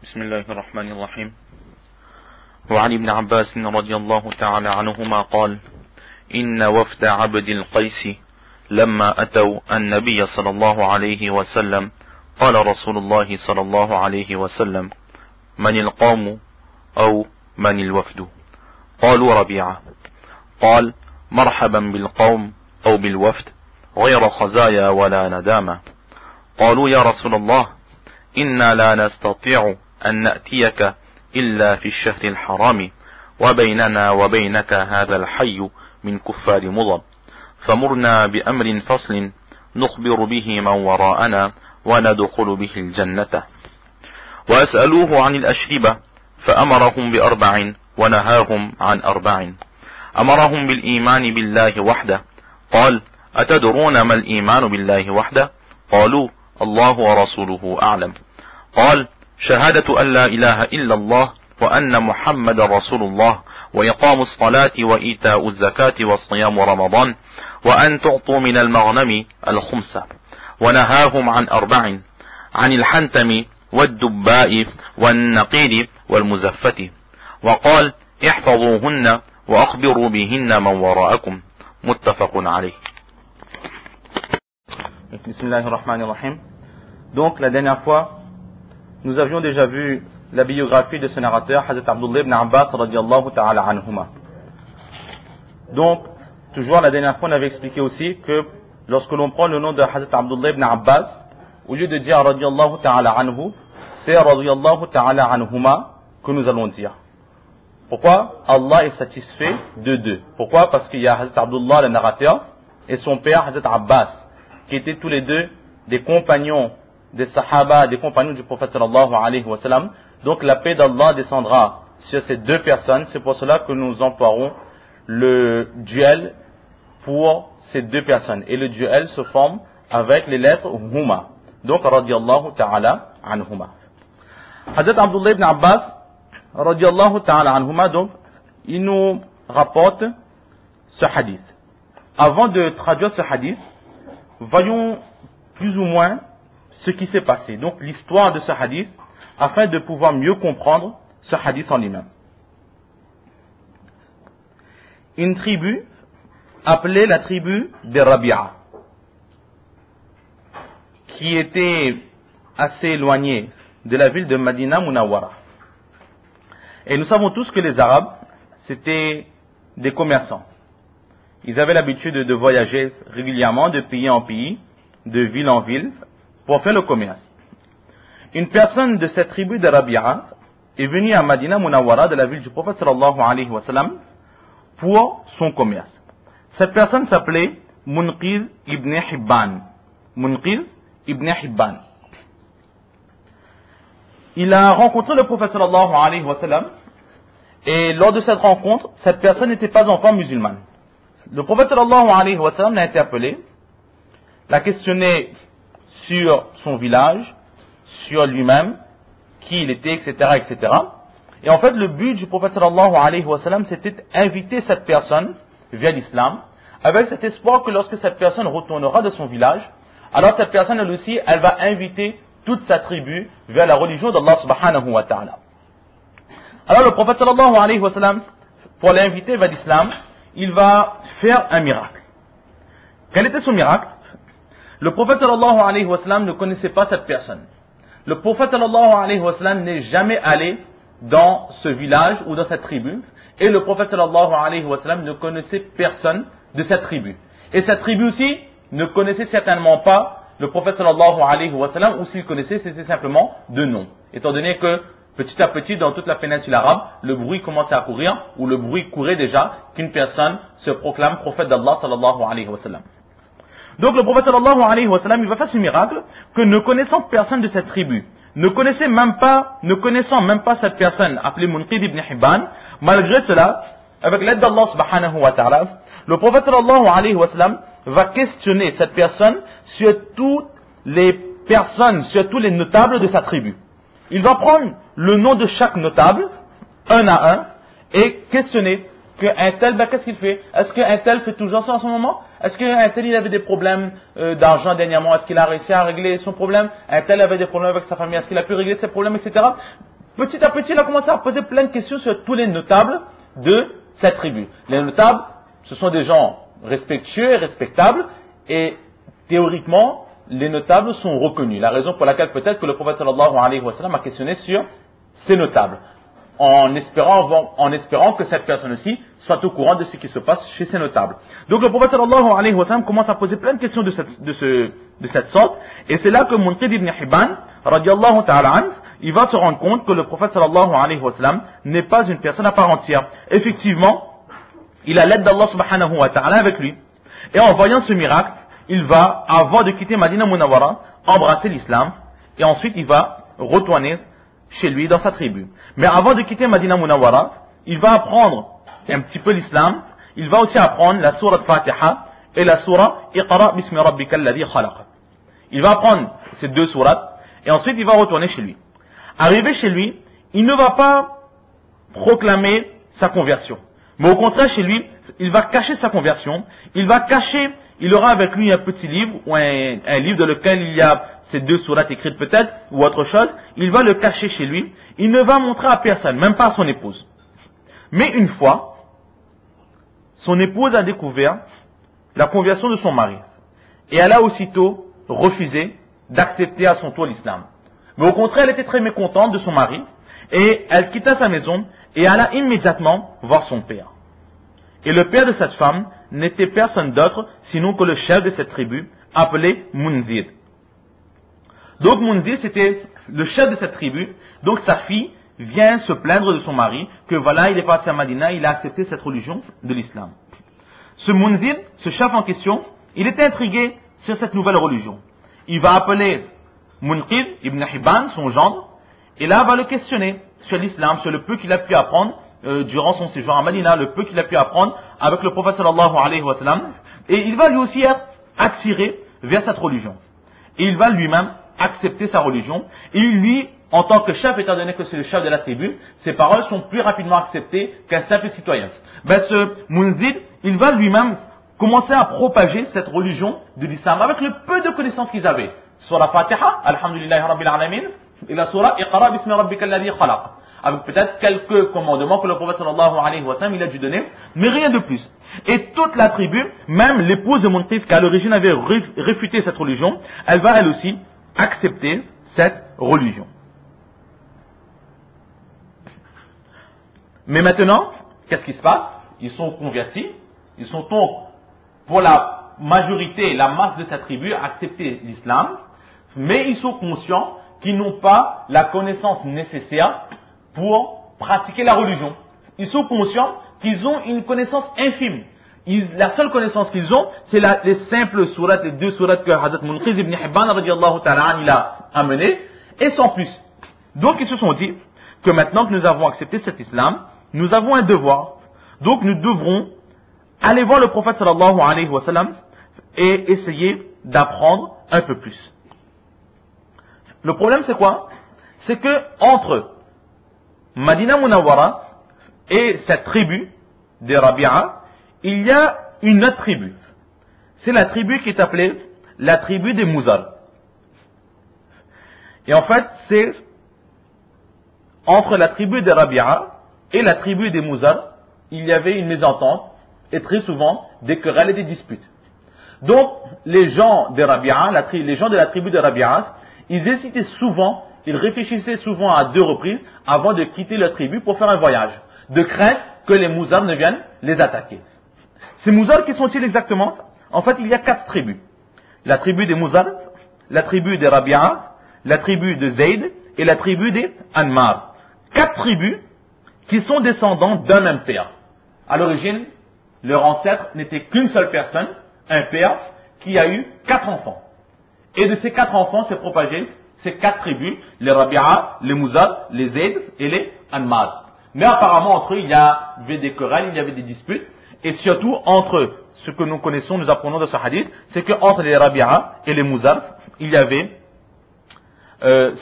بسم الله الرحمن الرحيم. وعن ابن عباس رضي الله تعالى عنهما قال: إن وفد عبد القيس لما أتوا النبي صلى الله عليه وسلم قال رسول الله صلى الله عليه وسلم: من القوم أو من الوفد؟ قالوا: ربيعة. قال: مرحبا بالقوم أو بالوفد غير خزايا ولا ندامة. قالوا: يا رسول الله، إنا لا نستطيع أن نأتيك إلا في الشهر الحرام، وبيننا وبينك هذا الحي من كفار مضر، فمرنا بأمر فصل نخبر به من وراءنا وندخل به الجنة. وأسألوه عن الأشربة فأمرهم ب4 ونهاهم عن 4. أمرهم بالإيمان بالله وحده. قال: أتدرون ما الإيمان بالله وحده؟ قالوا: الله ورسوله أعلم. قال: شهادة أن لا إله إلا الله وأن محمد رسول الله، وإقام الصلاة وإيتاء الزكاة وصيام رمضان، وأن تعطوا من المغنم الخمسة. ونهاهم عن 4: عن الحنتم والدباء والنقير والمزفة. وقال: احفظوهن وأخبروا بهن من وراءكم. متفق عليه. Bismillahirrahmanirrahim. Donc la dernière fois, nous avions déjà vu la biographie de ce narrateur, Hazrat Abdullah ibn Abbas radiyallahu ta'ala anhuma. Donc, toujours la dernière fois, on avait expliqué aussi que lorsque l'on prend le nom de Hazrat Abdullah ibn Abbas, au lieu de dire radiyallahu ta'ala anhu, c'est radiyallahu ta'ala anhuma que nous allons dire. Pourquoi? Allah est satisfait de deux. Pourquoi? Parce qu'il y a Hazrat Abdullah le narrateur et son père Hazrat Abbas, qui étaient tous les deux des compagnons des Sahaba, des compagnons du prophète sallallahu alayhi wa sallam. Donc la paix d'Allah descendra sur ces deux personnes. C'est pour cela que nous emploierons le duel pour ces deux personnes. Et le duel se forme avec les lettres Huma. Donc radiyallahu ta'ala anhuma. Hazrat Abdullah ibn Abbas radiyallahu ta'ala anhuma, donc il nous rapporte ce hadith. Avant de traduire ce hadith, voyons plus ou moins ce qui s'est passé, donc l'histoire de ce hadith, afin de pouvoir mieux comprendre ce hadith en lui-même. Une tribu appelée la tribu des Rabi'a, qui était assez éloignée de la ville de Madina Munawwara. Et nous savons tous que les Arabes, c'était des commerçants. Ils avaient l'habitude de voyager régulièrement de pays en pays, de ville en ville, pour faire le commerce. Une personne de cette tribu de Rabi'a est venue à Madina Munawwara, de la ville du prophète sallallahu alayhi wa sallam, pour son commerce. Cette personne s'appelait Munqidh ibn Hibban. Munqidh ibn Hibban. Il a rencontré le prophète sallallahu alayhi wa sallam, et lors de cette rencontre, cette personne n'était pas encore musulmane. Le prophète sallallahu alayhi wa sallam l'a interpellé, l'a questionné sur son village, sur lui-même, qui il était, etc., etc. Et en fait, le but du prophète sallallahu alayhi wa sallam, c'était d'inviter cette personne vers l'islam, avec cet espoir que lorsque cette personne retournera de son village, alors cette personne, elle aussi, elle va inviter toute sa tribu vers la religion d'Allah subhanahu wa ta'ala. Alors le prophète sallallahu alayhi wa sallam, pour l'inviter vers l'islam, il va faire un miracle. Quel était son miracle? Le prophète sallallahu alayhi wa sallam ne connaissait pas cette personne. Le prophète sallallahu alayhi wa sallam n'est jamais allé dans ce village ou dans cette tribu. Et le prophète sallallahu alayhi wa sallam ne connaissait personne de cette tribu. Et cette tribu aussi ne connaissait certainement pas le prophète sallallahu alayhi wa sallam, ou s'il connaissait, c'était simplement de nom. Étant donné que petit à petit, dans toute la péninsule arabe, le bruit commençait à courir, ou le bruit courait déjà, qu'une personne se proclame prophète d'Allah sallallahu alayhi wa sallam. Donc le prophète sallallahu alayhi wa sallam, il va faire ce miracle que ne connaissant personne de cette tribu, ne connaissant même pas cette personne appelée Munqidh ibn Hibban, malgré cela, avec l'aide d'Allah subhanahu wa ta'ala, le prophète sallallahu alayhi wa sallam va questionner cette personne sur toutes les personnes, sur tous les notables de sa tribu. Il va prendre le nom de chaque notable, un à un, et questionner qu'un tel, qu'est-ce qu'il fait? Est-ce qu'un tel fait toujours ça en ce moment? Est-ce qu'un tel, il avait des problèmes d'argent dernièrement? Est-ce qu'il a réussi à régler son problème? Un tel avait des problèmes avec sa famille? Est-ce qu'il a pu régler ses problèmes, etc.? petit à petit, il a commencé à poser plein de questions sur tous les notables de cette tribu. Les notables, ce sont des gens respectueux et respectables, et théoriquement, les notables sont reconnus. La raison pour laquelle peut-être que le prophète sallallahu alayhi wa sallam a questionné sur ces notables, en espérant que cette personne-ci soit au courant de ce qui se passe chez ces notables. Donc le prophète sallallahu alayhi wa sallam commence à poser plein de questions de cette sorte, et c'est là que Munqidh ibn Hibban, radiallahu ta'ala anhu, il va se rendre compte que le prophète sallallahu alayhi wa sallam n'est pas une personne à part entière. Effectivement, il a l'aide d'Allah subhanahu wa ta'ala avec lui. Et en voyant ce miracle, il va, avant de quitter Madina Munawwara, embrasser l'islam, et ensuite il va retourner chez lui dans sa tribu. Mais avant de quitter Madina Munawwara, il va apprendre un petit peu l'islam, il va aussi apprendre la sourate Fatiha et la sourate Iqra bismi rabbika alladhi khalaq. Il va apprendre ces deux sourates, et ensuite il va retourner chez lui. Arrivé chez lui, il ne va pas proclamer sa conversion. Mais au contraire, chez lui, il va cacher sa conversion. Il aura avec lui un petit livre, ou un livre dans lequel il y a ces deux sourates écrites peut-être, ou autre chose. Il va le cacher chez lui. Il ne va montrer à personne, même pas à son épouse. Mais une fois, son épouse a découvert la conversion de son mari. Et elle a aussitôt refusé d'accepter à son tour l'islam. Mais au contraire, elle était très mécontente de son mari, et elle quitta sa maison, et alla immédiatement voir son père. Et le père de cette femme n'était personne d'autre, sinon que le chef de cette tribu, appelé Munzir. Donc Munzir, c'était le chef de cette tribu, donc sa fille vient se plaindre de son mari, que voilà, il est parti à Madina, il a accepté cette religion de l'islam. Ce Munzir, ce chef en question, il était intrigué sur cette nouvelle religion. Il va appeler Munqidh ibn Hibban, son gendre, et là va le questionner sur l'islam, sur le peu qu'il a pu apprendre durant son séjour à Madina, le peu qu'il a pu apprendre avec le prophète sallallahu alayhi wa sallam, et il va lui aussi être attiré vers cette religion. Et il va lui-même accepter sa religion, et lui, en tant que chef, étant donné que c'est le chef de la tribu, ses paroles sont plus rapidement acceptées qu'un simple citoyen. Ben, ce Munzir, il va lui-même commencer à propager cette religion de l'islam avec le peu de connaissances qu'ils avaient. Sur la Fatiha, Alhamdulillahi Rabbil Alamin, et la surah Iqra bismi rabbika alladhi khalaq. Avec peut-être quelques commandements que le prophète sallallahu alayhi wa sallam il a dû donner, mais rien de plus. Et toute la tribu, même l'épouse de Munqidh qui à l'origine avait réfuté cette religion, elle va elle aussi accepter cette religion. Mais maintenant, qu'est-ce qui se passe? Ils sont convertis, ils sont donc, pour la majorité, la masse de cette tribu, accepter l'islam, mais ils sont conscients qu'ils n'ont pas la connaissance nécessaire pour pratiquer la religion. Ils sont conscients qu'ils ont une connaissance infime. La seule connaissance qu'ils ont, c'est les simples sourates, les deux sourates que Hazrat Munqidh ibn Hibban radiallahu ta'ala il a amenées, et sans plus. Donc ils se sont dit que maintenant que nous avons accepté cet islam, nous avons un devoir. Donc nous devrons aller voir le prophète sallallahu alayhi wa sallam et essayer d'apprendre un peu plus. Le problème c'est quoi? C'est que entre Madina Munawwara et cette tribu des Rabi'a, il y a une autre tribu. C'est la tribu qui est appelée la tribu des Muzar. Et en fait, c'est entre la tribu des Rabi'a et la tribu des Muzar, il y avait une mésentente et très souvent des querelles et des disputes. Donc, les gens des Rabi'a, les gens de la tribu des Rabi'a, ils hésitaient souvent, ils réfléchissaient souvent à 2 reprises avant de quitter leur tribu pour faire un voyage, de crainte que les Muzar ne viennent les attaquer. Ces Muzar, qui sont-ils exactement? En fait, il y a 4 tribus. La tribu des Muzar, la tribu des Rabi'a, la tribu de Zayd et la tribu des Anmar. 4 tribus qui sont descendants d'un même père. À l'origine, leur ancêtre n'était qu'une seule personne, un père qui a eu 4 enfants. Et de ces 4 enfants s'est propagé ces 4 tribus, les Rabi'a, les Muzar, les Zayd et les Anmar. Mais apparemment entre eux, il y avait des querelles, il y avait des disputes, et surtout entre ce que nous connaissons, nous apprenons de ce hadith, c'est qu'entre les Rabi'a et les Muzar, il y avait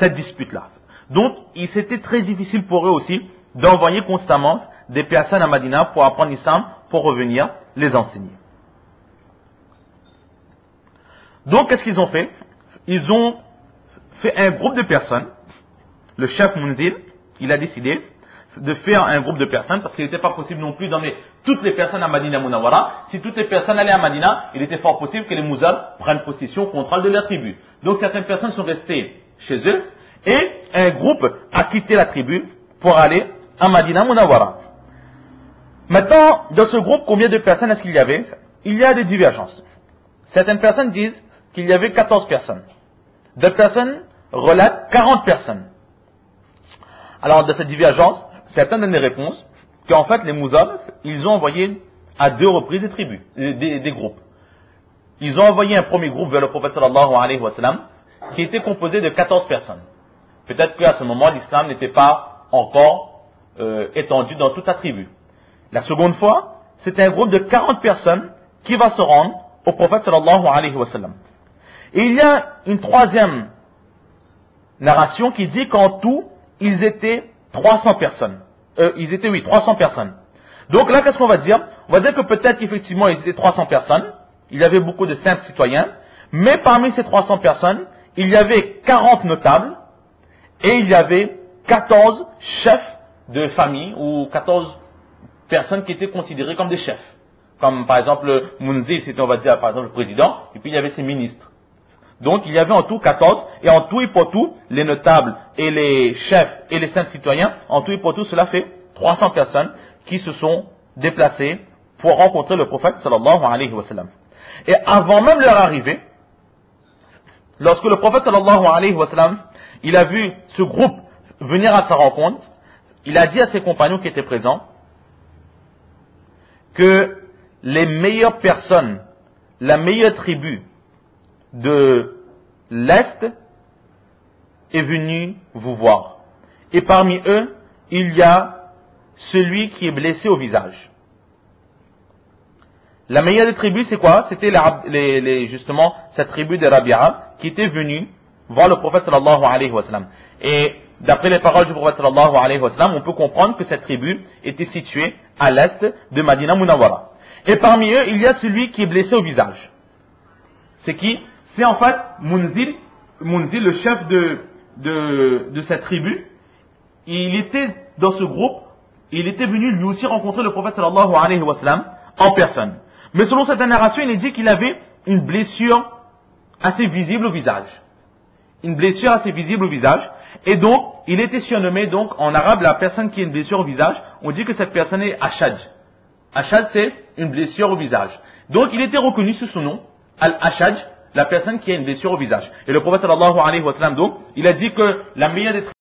cette dispute-là. Donc, c'était très difficile pour eux aussi d'envoyer constamment des personnes à Madina pour apprendre l'islam, pour revenir les enseigner. Donc, qu'est-ce qu'ils ont fait? Ils ont fait un groupe de personnes, le chef Munzir, il a décidé de faire un groupe de personnes, parce qu'il n'était pas possible non plus d'emmener toutes les personnes à Madina Munawara. Si toutes les personnes allaient à Madina, il était fort possible que les Mouzab prennent possession, contrôle de leur tribu. Donc certaines personnes sont restées chez eux, et un groupe a quitté la tribu pour aller à Madina Munawara. Maintenant, dans ce groupe, combien de personnes est-ce qu'il y avait? Il y a des divergences. Certaines personnes disent qu'il y avait 14 personnes. D'autres personnes relatent 40 personnes. Alors, de cette divergence, certains donnent des réponses qu'en fait, les Mouzab, ils ont envoyé à 2 reprises des tribus, des groupes. Ils ont envoyé un premier groupe vers le prophète sallallahu alayhi wa sallam, qui était composé de 14 personnes. Peut-être qu'à ce moment, l'islam n'était pas encore étendu dans toute la tribu. La seconde fois, c'est un groupe de 40 personnes qui va se rendre au prophète sallallahu alayhi wa sallam. Et il y a une troisième narration qui dit qu'en tout, ils étaient 300 personnes. 300 personnes. Donc là, qu'est-ce qu'on va dire? On va dire que peut-être qu'effectivement, ils étaient 300 personnes. Il y avait beaucoup de simples citoyens. Mais parmi ces 300 personnes, il y avait 40 notables et il y avait 14 chefs de famille ou 14 personnes qui étaient considérées comme des chefs. Comme par exemple, Munzir, c'était on va dire par exemple le président, et puis il y avait ses ministres. Donc il y avait en tout 14, et en tout et pour tout, les notables et les chefs et les simples citoyens, en tout et pour tout, cela fait 300 personnes qui se sont déplacées pour rencontrer le prophète sallallahu alayhi wa sallam. Et avant même leur arrivée, lorsque le prophète sallallahu alayhi wa sallam, il a vu ce groupe venir à sa rencontre, il a dit à ses compagnons qui étaient présents que les meilleures personnes, la meilleure tribu de l'Est est venue vous voir. Et parmi eux, il y a celui qui est blessé au visage. La meilleure des tribus, c'est quoi? C'était justement cette tribu de Rabi'a qui était venue voir le prophète sallallahu alayhi wa sallam. Et d'après les paroles du prophète sallallahu alayhi wa sallam, on peut comprendre que cette tribu était située à l'est de Madina Munawara. Et parmi eux, il y a celui qui est blessé au visage. C'est qui? C'est en fait Munzir, le chef de cette tribu. Il était dans ce groupe, il était venu lui aussi rencontrer le prophète sallallahu alayhi wa sallam en personne. Mais selon cette narration, il est dit qu'il avait une blessure assez visible au visage. Une blessure assez visible au visage. Et donc, il était surnommé, donc, en arabe, la personne qui a une blessure au visage, on dit que cette personne est Ashaj. Ashaj, c'est une blessure au visage. Donc, il était reconnu sous son nom, Al-Ashaj, la personne qui a une blessure au visage. Et le prophète sallallahu alayhi wa sallam, donc, il a dit que la meilleure des